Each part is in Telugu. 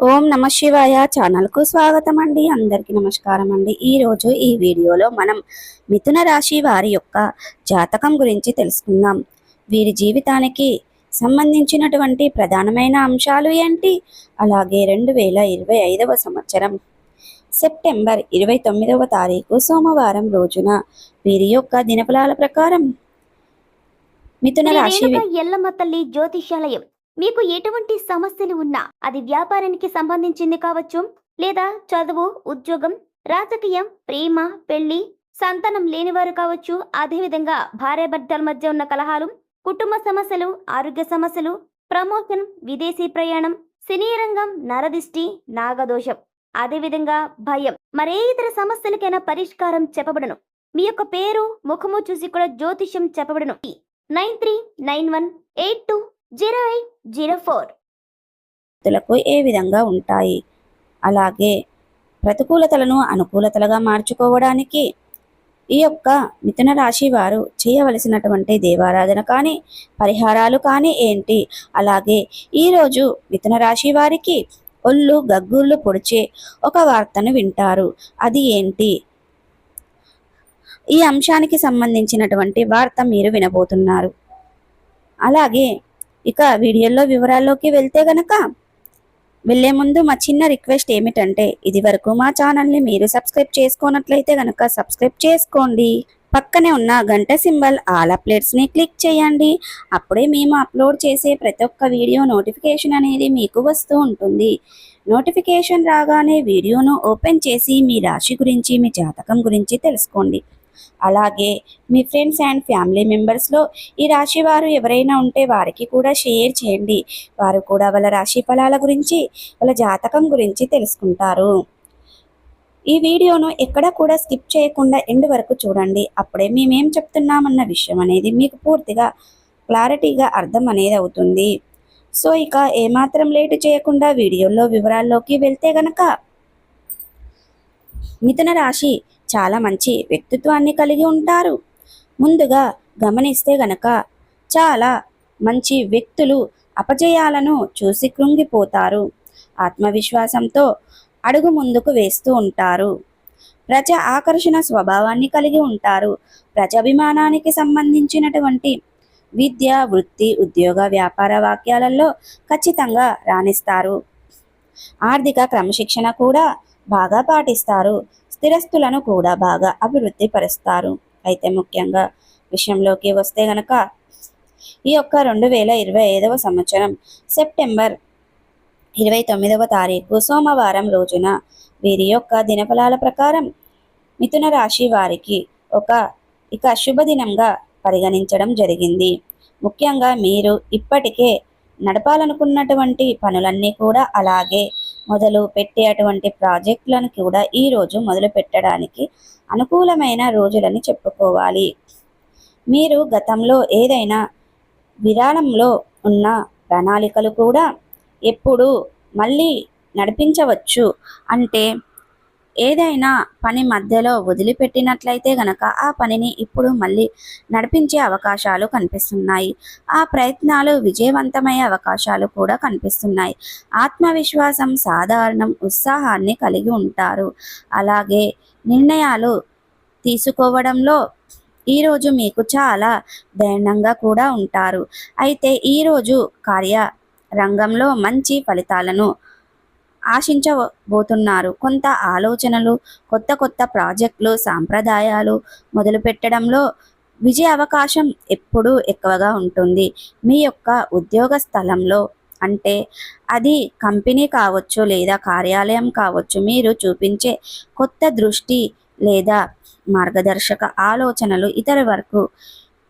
ఓం నమ శివాయ ఛానల్కు స్వాగతం అండి. అందరికీ నమస్కారం అండి. ఈరోజు ఈ వీడియోలో మనం మిథున రాశి వారి యొక్క జాతకం గురించి తెలుసుకుందాం. వీరి జీవితానికి సంబంధించినటువంటి ప్రధానమైన అంశాలు ఏంటి, అలాగే 2025వ సంవత్సరం సెప్టెంబర్ 29వ తారీఖు సోమవారం రోజున వీరి యొక్క దినఫలాల ప్రకారం మిథున రాశి ఎల్లమ్మ తల్లి జ్యోతిష్యాలయం మీకు ఎటువంటి సమస్యలు ఉన్నా అది వ్యాపారానికి సంబంధించింది కావచ్చు, లేదా చదువు, ఉద్యోగం, రాజకీయం, ప్రేమ, పెళ్లి, సంతానం లేనివారు కావచ్చు, అదేవిధంగా భార్యాభర్తల మధ్య ఉన్న కలహాలు, కుటుంబ సమస్యలు, ఆరోగ్య సమస్యలు, ప్రమోషన్, విదేశీ ప్రయాణం, సినీ రంగం, నరదిష్టి, నాగదోషం, అదేవిధంగా భయం, మరే ఇతర సమస్యలకైనా పరిష్కారం చెప్పబడను. మీ యొక్క పేరు, ముఖము చూసి కూడా జ్యోతిష్యం చెప్పబడను. 9391820804 ఏ విధంగా ఉంటాయి, అలాగే ప్రతికూలతలను అనుకూలతలుగా మార్చుకోవడానికి ఈ యొక్క మిథున రాశి వారు చేయవలసినటువంటి దేవారాధన కానీ పరిహారాలు కానీ ఏంటి, అలాగే ఈరోజు మిథున రాశి వారికి ఒళ్ళు గగ్గుర్లు పొడిచే ఒక వార్తను వింటారు. అది ఏంటి, ఈ అంశానికి సంబంధించినటువంటి వార్త మీరు వినబోతున్నారు. అలాగే ఇక వీడియోలో వివరాల్లోకి వెళ్తే గనక వెళ్లే ముందు మా చిన్న రిక్వెస్ట్ ఏమిటంటే, ఇది వరకు మా ఛానల్ని మీరు సబ్స్క్రైబ్ చేసుకోనట్లయితే గనక సబ్స్క్రైబ్ చేసుకోండి. పక్కనే ఉన్న గంట సింబల్ ఆల్ అప్డేట్స్ని క్లిక్ చేయండి. అప్పుడే మేము అప్లోడ్ చేసే ప్రతి ఒక్క వీడియో నోటిఫికేషన్ అనేది మీకు వస్తూ ఉంటుంది. నోటిఫికేషన్ రాగానే వీడియోను ఓపెన్ చేసి మీ రాశి గురించి, మీ జాతకం గురించి తెలుసుకోండి. అలాగే మీ ఫ్రెండ్స్ అండ్ ఫ్యామిలీ మెంబర్స్లో ఈ రాశి వారు ఎవరైనా ఉంటే వారికి కూడా షేర్ చేయండి. వారు కూడా వాళ్ళ రాశి ఫలాల గురించి, వాళ్ళ జాతకం గురించి తెలుసుకుంటారు. ఈ వీడియోను ఎక్కడ కూడా స్కిప్ చేయకుండా ఎండ్ వరకు చూడండి. అప్పుడే మేమేం చెప్తున్నామన్న విషయం అనేది మీకు పూర్తిగా క్లారిటీగా అర్థం అనేది అవుతుంది. సో ఇక ఏమాత్రం లేటు చేయకుండా వీడియోలో వివరాల్లోకి వెళ్తే గనక, మిథున రాశి చాలా మంచి వ్యక్తిత్వాన్ని కలిగి ఉంటారు. ముందుగా గమనిస్తే గనక చాలా మంచి వ్యక్తులు అపజయాలను చూసి కృంగిపోతారు. ఆత్మవిశ్వాసంతో అడుగు ముందుకు వేస్తూ ఉంటారు. ప్రజా ఆకర్షణ స్వభావాన్ని కలిగి ఉంటారు. ప్రజాభిమానానికి సంబంధించినటువంటి విద్య, వృత్తి, ఉద్యోగ, వ్యాపార వాక్యాలలో ఖచ్చితంగా రాణిస్తారు. ఆర్థిక క్రమశిక్షణ కూడా బాగా పాటిస్తారు. స్థిరస్తులను కూడా బాగా అభివృద్ధి పరుస్తారు. అయితే ముఖ్యంగా విషయంలోకి వస్తే గనక ఈ యొక్క 2025వ సంవత్సరం సెప్టెంబర్ 29వ తారీఖు సోమవారం రోజున వీరి యొక్క దినఫలాల ప్రకారం మిథున రాశి వారికి ఇక శుభదినంగా పరిగణించడం జరిగింది. ముఖ్యంగా మీరు ఇప్పటికే నడపాలనుకున్నటువంటి పనులన్నీ కూడా, అలాగే మొదలు పెట్టేటువంటి ప్రాజెక్టులను కూడా ఈరోజు మొదలు పెట్టడానికి అనుకూలమైన రోజులని చెప్పుకోవాలి. మీరు గతంలో ఏదైనా విరాళంలో ఉన్న ప్రణాళికలు కూడా ఎప్పుడు మళ్ళీ నడిపించవచ్చు. అంటే ఏదైనా పని మధ్యలో వదిలిపెట్టినట్లయితే గనక ఆ పనిని ఇప్పుడు మళ్ళీ నడిపించే అవకాశాలు కనిపిస్తున్నాయి. ఆ ప్రయత్నాలు విజయవంతమయ్యే అవకాశాలు కూడా కనిపిస్తున్నాయి. ఆత్మవిశ్వాసం, సాధారణం, ఉత్సాహాన్ని కలిగి ఉంటారు. అలాగే నిర్ణయాలు తీసుకోవడంలో ఈరోజు మీకు చాలా ధైర్యంగా కూడా ఉంటారు. అయితే ఈరోజు కార్యరంగంలో మంచి ఫలితాలను ఆశించబోతున్నారు. కొంత ఆలోచనలు, కొత్త ప్రాజెక్టులు, సాంప్రదాయాలు మొదలు పెట్టడంలో విజయ అవకాశం ఎప్పుడూ ఎక్కువగా ఉంటుంది. మీ యొక్క ఉద్యోగ స్థలంలో, అంటే అది కంపెనీ కావచ్చు లేదా కార్యాలయం కావచ్చు, మీరు చూపించే కొత్త దృష్టి లేదా మార్గదర్శక ఆలోచనలు ఇతర వరకు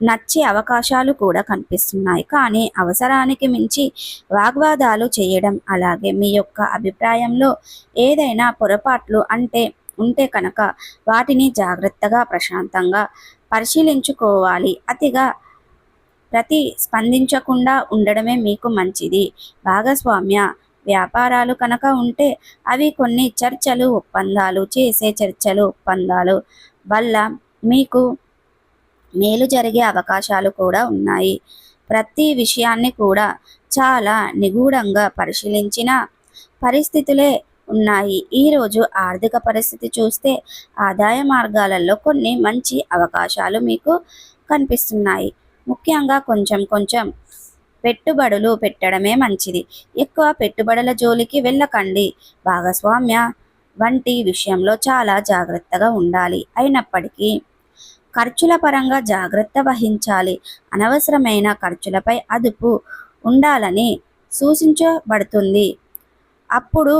నచ్చే అవకాశాలు కూడా కనిపిస్తున్నాయి. కానీ అవసరానికి మించి వాగ్వాదాలు చేయడం, అలాగే మీ యొక్క అభిప్రాయంలో ఏదైనా పొరపాట్లు ఉంటే కనుక వాటిని జాగ్రత్తగా, ప్రశాంతంగా పరిశీలించుకోవాలి. అతిగా ప్రతిస్పందించకుండా ఉండడమే మీకు మంచిది. భాగస్వామ్య వ్యాపారాలు కనుక ఉంటే అవి కొన్ని చర్చలు ఒప్పందాలు వల్ల మీకు మేలు జరిగే అవకాశాలు కూడా ఉన్నాయి. ప్రతి విషయాన్ని కూడా చాలా నిగూఢంగా పరిశీలించిన పరిస్థితులే ఉన్నాయి. ఈరోజు ఆర్థిక పరిస్థితి చూస్తే ఆదాయ మార్గాలలో కొన్ని మంచి అవకాశాలు మీకు కనిపిస్తున్నాయి. ముఖ్యంగా కొంచెం కొంచెం పెట్టుబడులు పెట్టడమే మంచిది. ఎక్కువ పెట్టుబడుల జోలికి వెళ్ళకండి. భాగస్వామ్య వంటి విషయంలో చాలా జాగ్రత్తగా ఉండాలి. అయినప్పటికీ ఖర్చుల పరంగా జాగ్రత్త వహించాలి. అనవసరమైన ఖర్చులపై అదుపు ఉండాలని సూచించబడుతుంది. అప్పుడు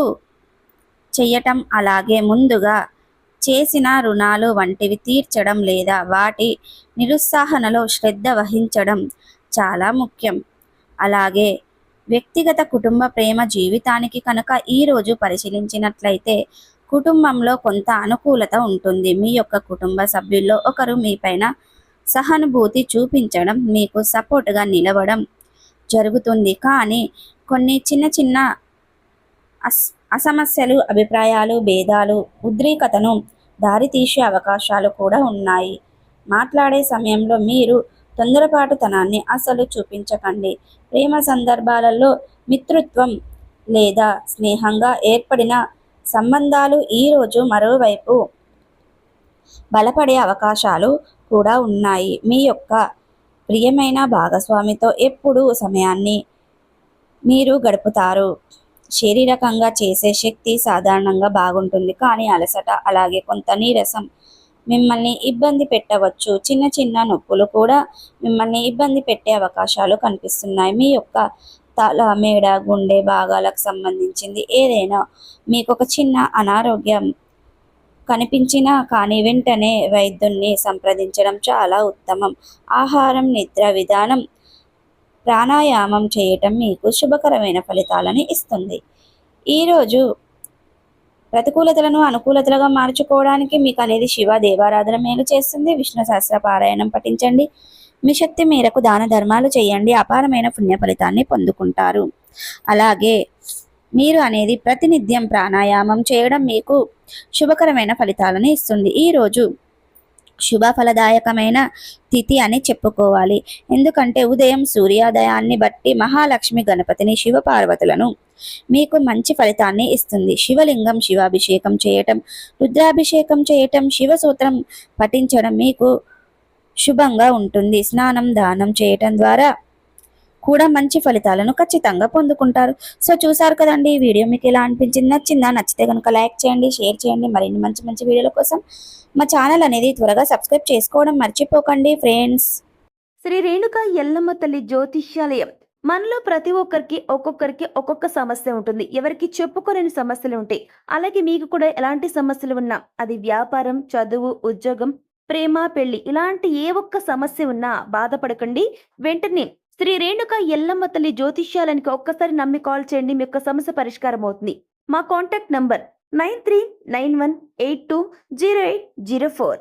చెయ్యటం, అలాగే ముందుగా చేసిన రుణాలు వంటివి తీర్చడం లేదా వాటి నిరుత్సాహనలో శ్రద్ధ వహించడం చాలా ముఖ్యం. అలాగే వ్యక్తిగత కుటుంబ ప్రేమ జీవితానికి కనుక ఈరోజు పరిశీలించినట్లయితే కుటుంబంలో కొంత అనుకూలత ఉంటుంది. మీ యొక్క కుటుంబ సభ్యుల్లో ఒకరు మీపైన సహానుభూతి చూపించడం, మీకు సపోర్ట్గా నిలవడం జరుగుతుంది. కానీ కొన్ని చిన్న చిన్న అసమస్యలు, అభిప్రాయాలు, భేదాలు, ఉద్రిక్తతను దారితీసే అవకాశాలు కూడా ఉన్నాయి. మాట్లాడే సమయంలో మీరు తొందరపాటుతనాన్ని అసలు చూపించకండి. ప్రేమ సందర్భాలలో మిత్రత్వం లేదా స్నేహంగా ఏర్పడిన సంబంధాలు ఈరోజు మరోవైపు బలపడే అవకాశాలు కూడా ఉన్నాయి. మీ యొక్క ప్రియమైన భాగస్వామితో ఎప్పుడూ సమయాన్ని మీరు గడుపుతారు. శారీరకంగా చేసే శక్తి సాధారణంగా బాగుంటుంది, కానీ అలసట అలాగే కొంత నీరసం మిమ్మల్ని ఇబ్బంది పెట్టవచ్చు. చిన్న చిన్న నొప్పులు కూడా మిమ్మల్ని ఇబ్బంది పెట్టే అవకాశాలు కనిపిస్తున్నాయి. మీ యొక్క తల, మెడ, గుండె భాగాలకు సంబంధించింది ఏదైనా మీకు ఒక చిన్న అనారోగ్యం కనిపించినా కానీ వెంటనే వైద్యున్ని సంప్రదించడం చాలా ఉత్తమం. ఆహారం, నిద్ర విధానం, ప్రాణాయామం చేయటం మీకు శుభకరమైన ఫలితాలను ఇస్తుంది. ఈరోజు ప్రతికూలతలను అనుకూలతలుగా మార్చుకోవడానికి మీకు అనేది శివ దేవారాధన మేలు చేస్తుంది. విష్ణు సహస్ర పారాయణం పఠించండి. మీ శక్తి మేరకు దాన ధర్మాలు చేయండి. అపారమైన పుణ్య ఫలితాన్ని పొందుకుంటారు. అలాగే మీరు అనేది ప్రతినిత్యం ప్రాణాయామం చేయడం మీకు శుభకరమైన ఫలితాలను ఇస్తుంది. ఈరోజు శుభ ఫలదాయకమైన తిథి అని చెప్పుకోవాలి. ఎందుకంటే ఉదయం సూర్యోదయాన్ని బట్టి మహాలక్ష్మి గణపతిని, శివ పార్వతులను మీకు మంచి ఫలితాన్ని ఇస్తుంది. శివలింగం శివాభిషేకం చేయటం, రుద్రాభిషేకం చేయటం, శివసూత్రం పఠించడం మీకు శుభంగా ఉంటుంది. స్నానం, దానం చేయటం ద్వారా కూడా మంచి ఫలితాలను ఖచ్చితంగా పొందుకుంటారు. సో చూసారు కదండి, ఈ వీడియో మీకు ఎలా అనిపించింది? నచ్చిందా? నచ్చితే కనుక లైక్ చేయండి, షేర్ చేయండి. మరిన్ని మంచి మంచి వీడియోల కోసం మా ఛానల్ అనేది త్వరగా సబ్స్క్రైబ్ చేసుకోవడం మర్చిపోకండి ఫ్రెండ్స్. శ్రీ రేణుక ఎల్లమ్మ తల్లి జ్యోతిష్యాలయం. మనలో ప్రతి ఒక్కరికి ఒక్కొక్క సమస్య ఉంటుంది. ఎవరికి చెప్పుకోలేని సమస్యలు ఉంటాయి. అలాగే మీకు కూడా ఎలాంటి సమస్యలు ఉన్నా, అది వ్యాపారం, చదువు, ఉద్యోగం, ప్రేమ, పెళ్లి, ఇలాంటి ఏ ఒక్క సమస్య ఉన్నా బాధపడకండి. వెంటనే శ్రీ రేణుక ఎల్లమ్మ తల్లి జ్యోతిష్యాలయానికి ఒక్కసారి నమ్మి కాల్ చేయండి. మీ యొక్క సమస్య పరిష్కారం అవుతుంది. మా కాంటాక్ట్ నంబర్ 9391820804.